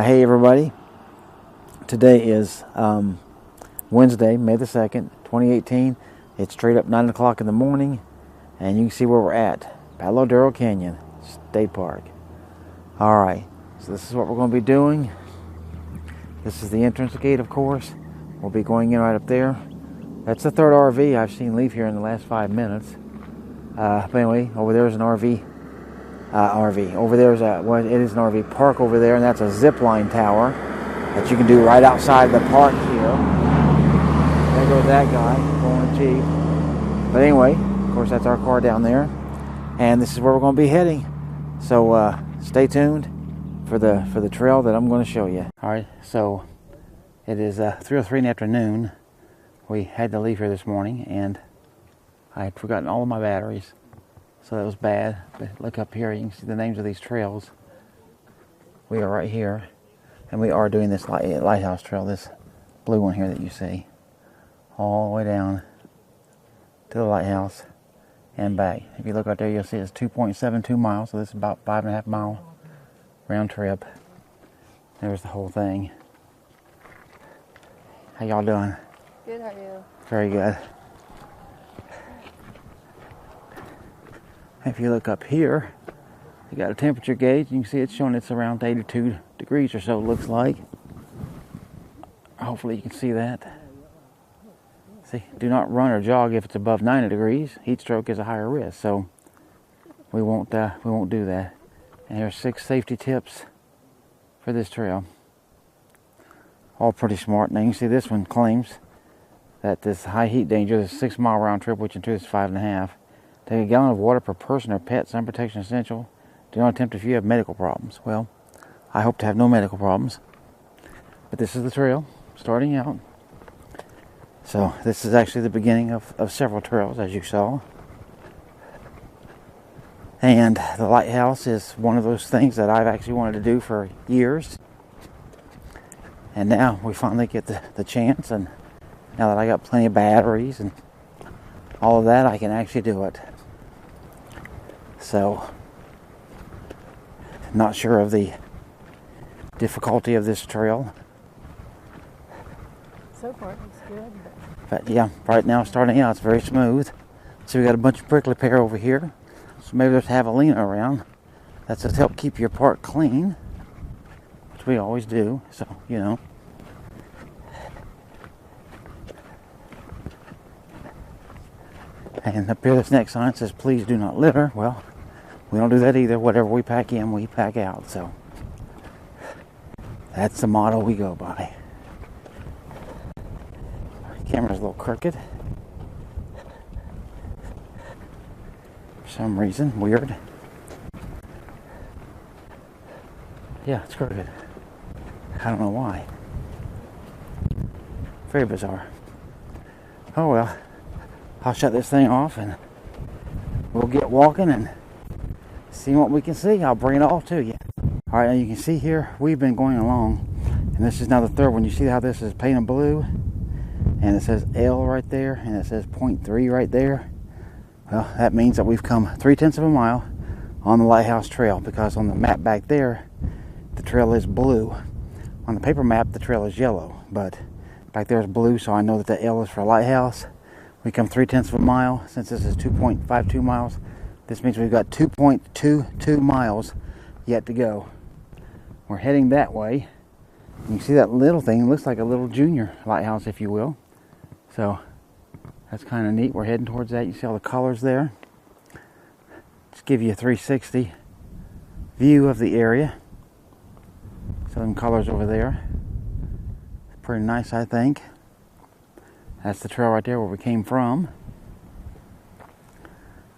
Hey everybody, today is Wednesday, May the 2nd, 2018. It's straight up 9 o'clock in the morning, and you can see where we're at. Palo Duro State Park. Alright, so this is what we're going to be doing. This is the entrance gate, of course. We'll be going in right up there. That's the third RV I've seen leave here in the last 5 minutes. But anyway, over there is an RV. Over there is it is an RV park over there, and that's a zip line tower that you can do right outside the park here. There goes that guy going cheap. But anyway, of course, that's our car down there, and this is where we're going to be heading. So stay tuned for the trail that I'm going to show you. All right, so it is 3:03 in the afternoon. We had to leave here this morning, and I had forgotten all of my batteries. So that was bad, but look up here, you can see the names of these trails. We are right here, and we are doing this Lighthouse Trail, this blue one here that you see, all the way down to the lighthouse and back. If you look right there, you'll see it's 2.72 miles, so this is about 5.5 mile round trip. There's the whole thing. How y'all doing? Good, how are you? Very good. If you look up here, you got a temperature gauge. You can see it's showing it's around 82 degrees or so, it looks like. Hopefully you can see that. See, do not run or jog if it's above 90 degrees. Heat stroke is a higher risk, so we won't do that. And here's 6 safety tips for this trail. All pretty smart. Now you can see this one claims that this high heat danger is a 6 mile round trip, which in truth is 5.5. Take a gallon of water per person or pet. Sun protection essential. Do not attempt if you have medical problems. Well, I hope to have no medical problems. But this is the trail starting out. So this is actually the beginning of several trails, as you saw. And the lighthouse is one of those things that I've actually wanted to do for years. And now we finally get the chance. And now that I got plenty of batteries and all of that, I can actually do it. So, not sure of the difficulty of this trail. So far, it looks good. But yeah, right now starting out, it's very smooth. So we got a bunch of prickly pear over here. So maybe there's javelina around. That's to help keep your park clean, which we always do. So, you know. And up here, this next sign says, "Please do not litter." Well, we don't do that either. Whatever we pack in, we pack out. So that's the motto we go by. Camera's a little crooked for some reason. Weird. Yeah, it's crooked. I don't know why. Very bizarre. Oh well. I'll shut this thing off and we'll get walking and see what we can see. I'll bring it all to you. Alright, now you can see here, we've been going along, and this is now the third one. You see how this is painted blue? And it says L right there, and it says 0.3 right there. Well, that means that we've come 3/10 of a mile on the Lighthouse Trail, because on the map back there, the trail is blue. On the paper map, the trail is yellow, but back there is blue, so I know that the L is for Lighthouse. We come 3/10 of a mile. Since this is 2.52 miles, this means we've got 2.22 miles yet to go. We're heading that way. You can see that little thing. It looks like a little junior lighthouse, if you will. So that's kind of neat. We're heading towards that. You see all the colors there. Just give you a 360 view of the area. Some colors over there. Pretty nice, I think. That's the trail right there where we came from.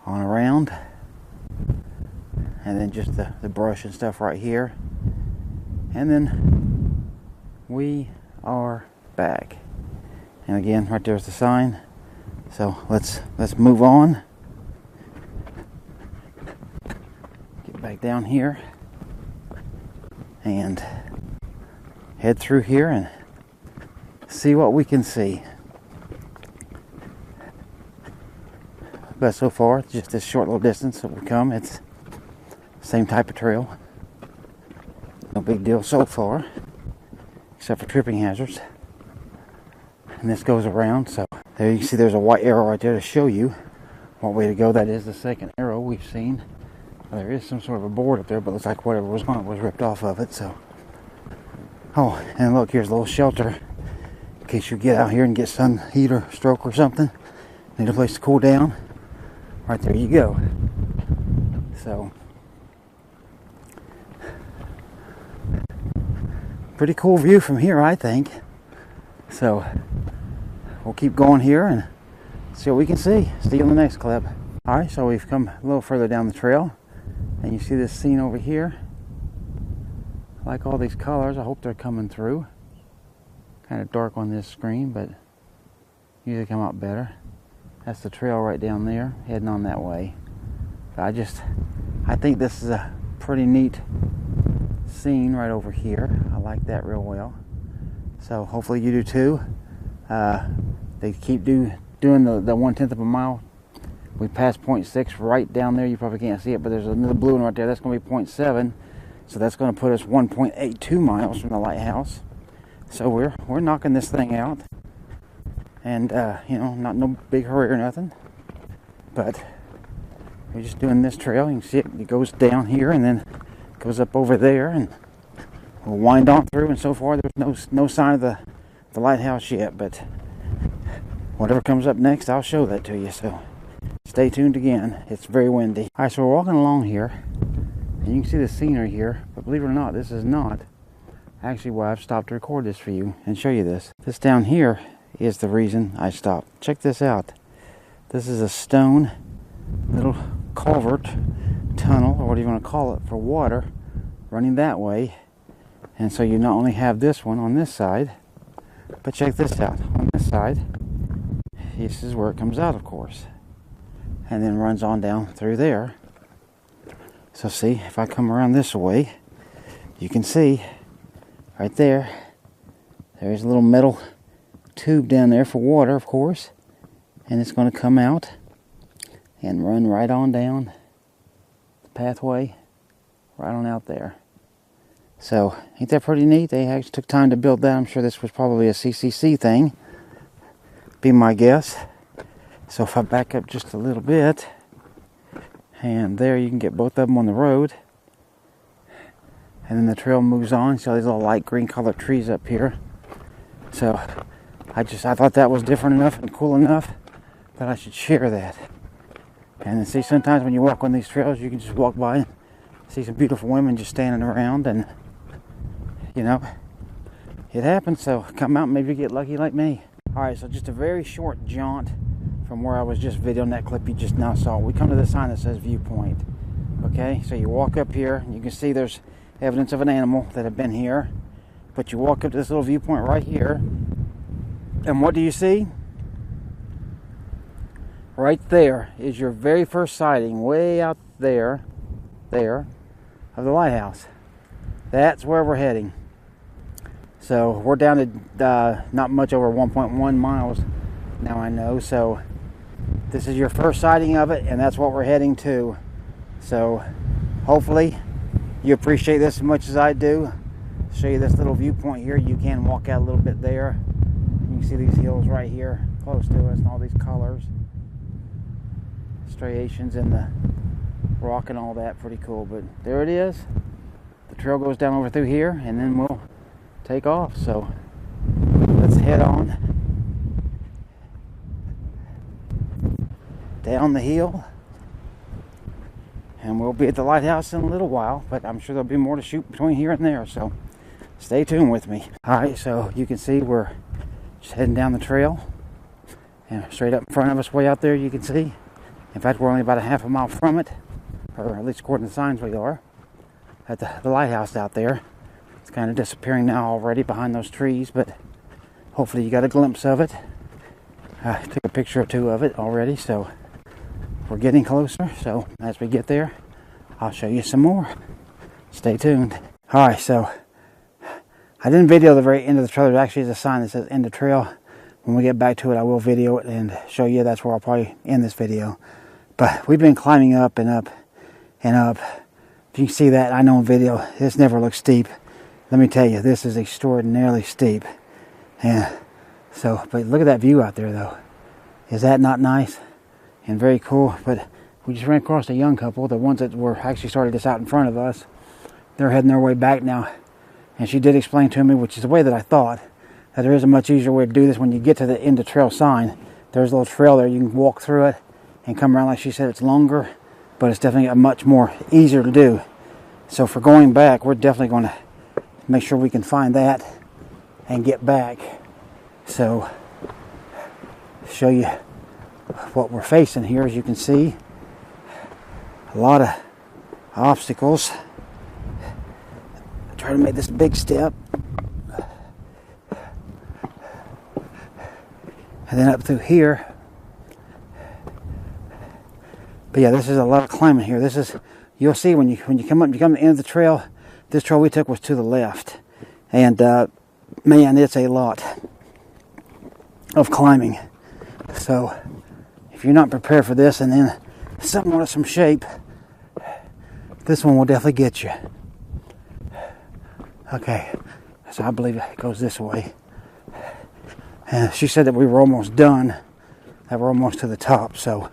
On around. And then just the brush and stuff right here. And then we are back. And again, right there's the sign. So let's move on. Get back down here. And head through here and see what we can see. But so far, it's just this short little distance that we've come. It's the same type of trail. No big deal so far, except for tripping hazards. And this goes around, so there you can see there's a white arrow right there to show you what way to go. That is the second arrow we've seen. There is some sort of a board up there, but it looks like whatever was on it was ripped off of it. So, oh, and look, here's a little shelter in case you get out here and get sun heat or stroke or something. Need a place to cool down. Right there you go. So, pretty cool view from here, I think. So, we'll keep going here and see what we can see. See you in the next clip. Alright, so we've come a little further down the trail. And you see this scene over here. I like all these colors. I hope they're coming through. Kind of dark on this screen, but usually come out better. That's the trail right down there, heading on that way. But I think this is a pretty neat scene right over here. I like that real well. So hopefully you do too. They keep doing the 1/10 of a mile. We passed 0.6 right down there. You probably can't see it, but there's another blue one right there. That's going to be 0.7. So that's going to put us 1.82 miles from the lighthouse. So we're knocking this thing out. And, not no big hurry or nothing. But we're just doing this trail. You can see it goes down here and then goes up over there. And we'll wind on through. And so far, there's no sign of the lighthouse yet. But whatever comes up next, I'll show that to you. So stay tuned again. It's very windy. All right, so we're walking along here, and you can see the scenery here. But believe it or not, this is not actually why I've stopped to record this for you and show you this. This down here is the reason I stopped. Check this out. This is a stone little culvert tunnel, or what do you want to call it, for water running that way. And so you not only have this one on this side, but check this out. On this side, this is where it comes out, of course, and then runs on down through there. So see, if I come around this way, you can see right there, there's a little metal tube down there for water, of course, and it's going to come out and run right on down the pathway, right on out there. So, ain't that pretty neat? They actually took time to build that. I'm sure this was probably a CCC thing, be my guess. So if I back up just a little bit, and there you can get both of them on the road, and then the trail moves on. See all these little light green colored trees up here. So I thought that was different enough and cool enough that I should share that. And then see, sometimes when you walk on these trails, you can just walk by and see some beautiful women just standing around, and it happens. So come out and maybe get lucky like me. Alright, so just a very short jaunt from where I was just videoing that clip you just now saw. We come to the sign that says viewpoint. Okay, so you walk up here, and you can see there's evidence of an animal that had been here. But you walk up to this little viewpoint right here, and what do you see? Right there is your very first sighting, way out there, of the lighthouse. That's where we're heading. So we're down to not much over 1.1 miles now, I know. So this is your first sighting of it, and that's what we're heading to. So hopefully you appreciate this as much as I do. Show you this little viewpoint here. You can walk out a little bit there. You can see these hills right here close to us, and all these colors, striations in the rock and all that. Pretty cool. But there it is. The trail goes down over through here, and then we'll take off. So let's head on down the hill, and we'll be at the lighthouse in a little while, but I'm sure there'll be more to shoot between here and there, so stay tuned with me. Alright, so you can see we're just heading down the trail, and straight up in front of us way out there you can see. In fact, we're only about a half a mile from it, or at least according to the signs we are, at the lighthouse out there. It's kind of disappearing now already behind those trees, but hopefully you got a glimpse of it. I took a picture or two of it already, so we're getting closer. So as we get there, I'll show you some more. Stay tuned. Alright, so I didn't video the very end of the trail. There actually is a sign that says end of trail. When we get back to it, I will video it and show you. That's where I'll probably end this video. But we've been climbing up and up and up. If you can see that, I know in video, this never looks steep. let me tell you, this is extraordinarily steep. And so, but look at that view out there though. Is that not nice? And very cool. But we just ran across a young couple, the ones that were actually started this out in front of us. They're heading their way back now. And she did explain to me, which is the way that I thought, that there is a much easier way to do this. When you get to the end of trail sign, there's a little trail there. You can walk through it and come around. Like she said, it's longer, but it's definitely a much more easier to do. So for going back, we're definitely going to make sure we can find that and get back. So, show you what we're facing here. As you can see, a lot of obstacles. Try to make this big step. And then up through here. But yeah, this is a lot of climbing here. This is, you'll see when you come up, you come to the end of the trail. This trail we took was to the left. And man, it's a lot of climbing. So if you're not prepared for this and then something with some shape, this one will definitely get you. Okay, so I believe it goes this way. And she said that we were almost done, that we're almost to the top. So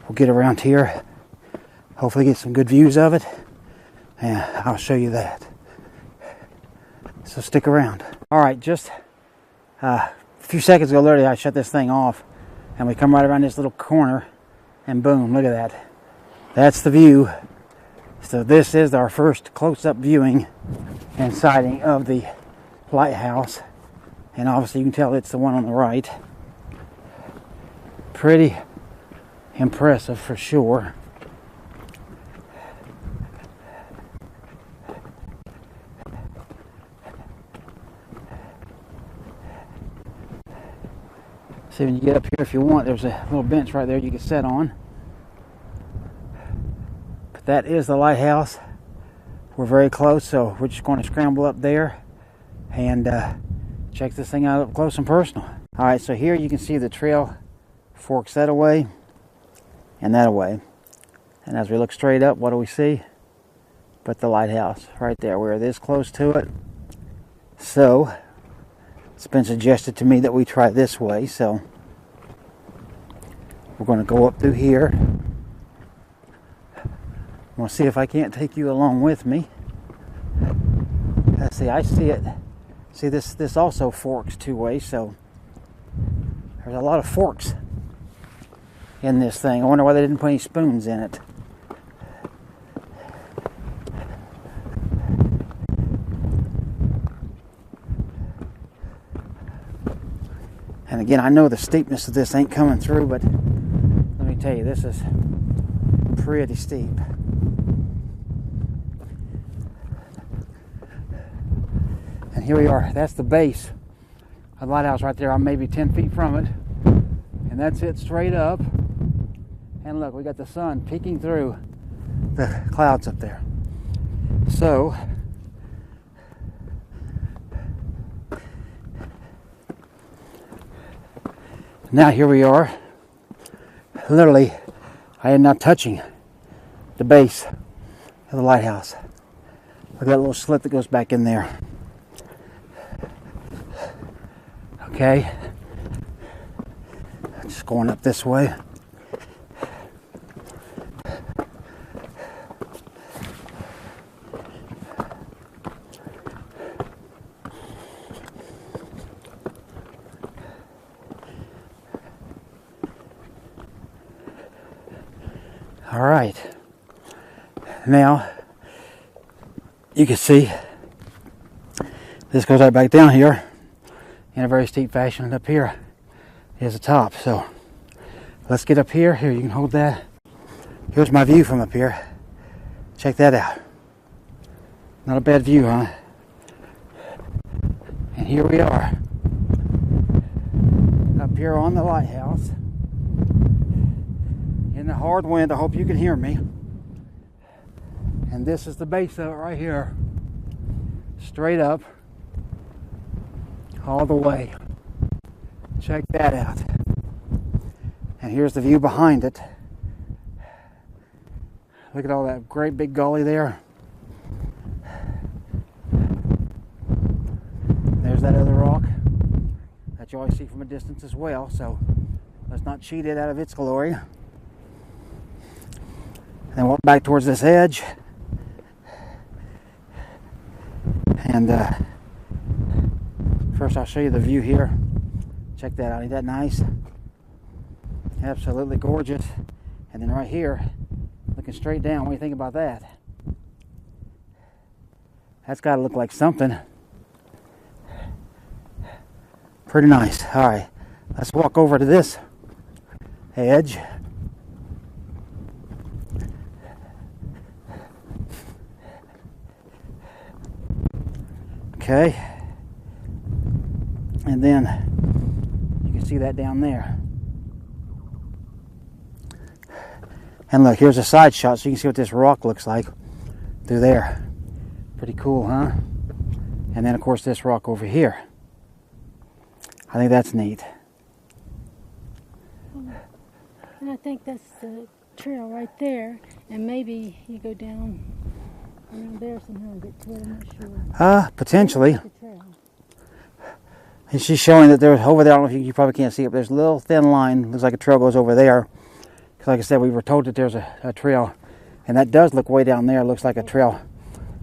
we'll get around here, hopefully get some good views of it, and I'll show you that. So stick around. All right, just a few seconds ago, literally, I shut this thing off, and we come right around this little corner, and boom, look at that. That's the view. So this is our first close-up viewing and sighting of the lighthouse, and obviously you can tell it's the one on the right. Pretty impressive for sure. See, when you get up here, if you want, there's a little bench right there you can sit on. But that is the lighthouse. We're very close, so we're just going to scramble up there and check this thing out up close and personal. All right, so here you can see the trail forks that away and that away. And as we look straight up, what do we see? But the lighthouse right there. We're this close to it. So it's been suggested to me that we try this way, so we're going to go up through here. I'm going to see if I can't take you along with me. Let's see, I see it. See, this also forks two ways, so there's a lot of forks in this thing. I wonder why they didn't put any spoons in it. And again, I know the steepness of this ain't coming through, but let me tell you, this is pretty steep. And here we are. That's the base of the lighthouse right there. I'm maybe 10 feet from it. And that's it straight up. And look, we got the sun peeking through the clouds up there. So now here we are. Literally, I am not touching the base of the lighthouse. Look at that little slit that goes back in there. Okay. Just going up this way. All right, now you can see this goes right back down here in a very steep fashion, and up here is the top. So let's get up here. Here, you can hold that. Here's my view from up here. Check that out. Not a bad view, huh? And here we are up here on the lighthouse. In the hard wind. I hope you can hear me. And this is the base of it right here. Straight up. All the way. Check that out. And here's the view behind it. Look at all that great big gully there. that other rock that you always see from a distance as well, so let's not cheat it out of its glory. And then walk back towards this edge. And first I'll show you the view here. Check that out, ain't that nice? Absolutely gorgeous. And then right here, looking straight down, what do you think about that? That's got to look like something. Pretty nice. All right, let's walk over to this edge. Okay. And then you can see that down there. And look, here's a side shot so you can see what this rock looks like through there. Pretty cool, huh? And then of course this rock over here. I think that's neat. And I think that's the trail right there. And maybe you go down around there somehow and get to it, I'm not sure. Potentially. The trail. And she's showing that there's over there, I don't know if you probably can't see it, but there's a little thin line. Looks like a trail goes over there. Because like I said, we were told that there's a trail. And that does look way down there. Looks like a trail.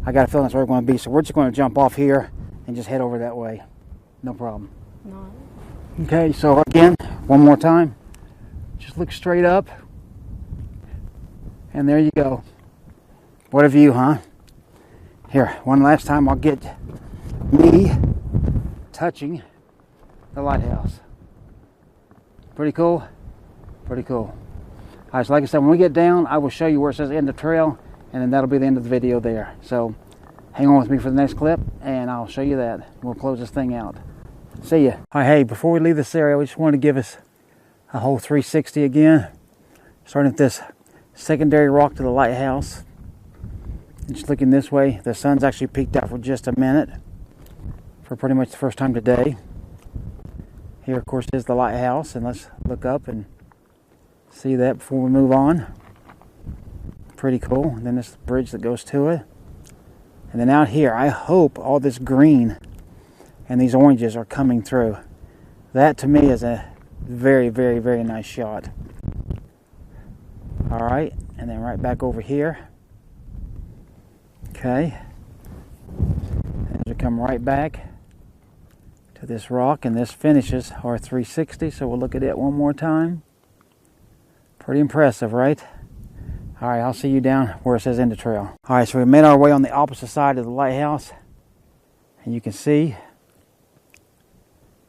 I got a feeling that's where we're going to be. So we're just going to jump off here and just head over that way. No problem. No. Okay, so again, one more time. Just look straight up. And there you go. What a view, huh? Here, one last time I'll get me touching the lighthouse. Pretty cool? Pretty cool. All right, so like I said, when we get down, I will show you where it says end of trail, and then that'll be the end of the video there. So hang on with me for the next clip, and I'll show you that. We'll close this thing out. See ya. All right, hey, before we leave this area, we just wanted to give us a whole 360 again. Starting at this secondary rock to the lighthouse. And just looking this way, the sun's actually peeked out for just a minute. For pretty much the first time today. Here, of course, is the lighthouse, and let's look up and see that before we move on. Pretty cool. And then this bridge that goes to it. And then out here, I hope all this green and these oranges are coming through. That to me is a very, very, very nice shot. All right, and then right back over here. Okay. And we come right back to this rock, and this finishes our 360, so we'll look at it one more time. Pretty impressive, right? All right, I'll see you down where it says end of trail. All right, so we made our way on the opposite side of the lighthouse, and you can see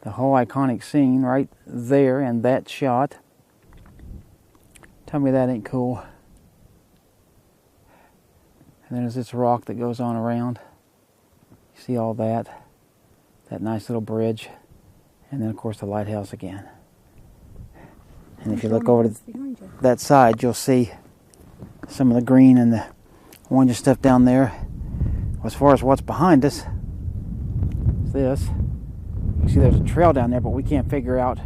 the whole iconic scene right there in that shot. Tell me that ain't cool. And then there's this rock that goes on around. You see all that. That nice little bridge. And then of course the lighthouse again. And if you look over to that side, you'll see some of the green and the orange stuff down there. As far as what's behind us, is this. You see there's a trail down there, but we can't figure out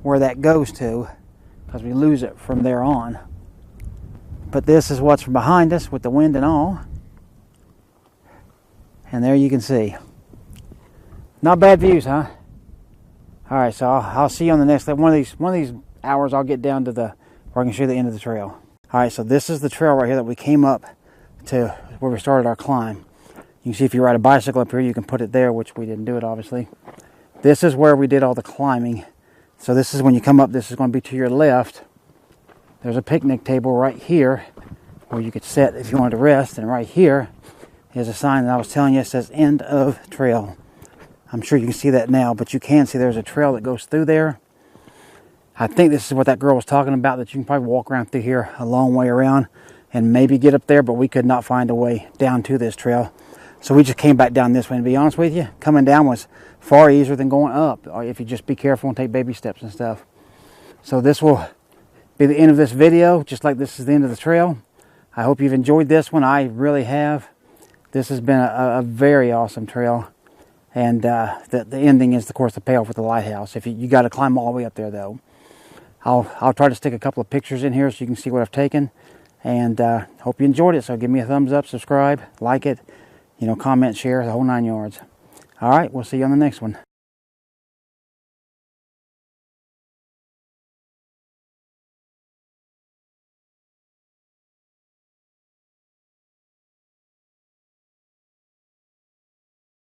where that goes to because we lose it from there on. But this is what's behind us with the wind and all. And there you can see. Not bad views, huh? All right, so I'll see you on the next one of these hours. I'll get down to where I can show you the end of the trail. All right, so this is the trail right here that we came up to where we started our climb. You can see if you ride a bicycle up here, you can put it there, which we didn't do it, obviously. This is where we did all the climbing. So this is when you come up, this is going to be to your left. There's a picnic table right here where you could sit if you wanted to rest. And right here is a sign that I was telling you, it says end of trail. I'm sure you can see that now, but you can see there's a trail that goes through there. I think this is what that girl was talking about, that you can probably walk around through here a long way around and maybe get up there, but we could not find a way down to this trail. So we just came back down this way. And to be honest with you, coming down was far easier than going up, if you just be careful and take baby steps and stuff. So this will be the end of this video, just like this is the end of the trail. I hope you've enjoyed this one. I really have. This has been a very awesome trail. And the ending is, of course, the payoff with the lighthouse. If you got to climb all the way up there, though. I'll try to stick a couple of pictures in here so you can see what I've taken. And hope you enjoyed it. So give me a thumbs up, subscribe, like it, comment, share, the whole 9 yards. All right, we'll see you on the next one.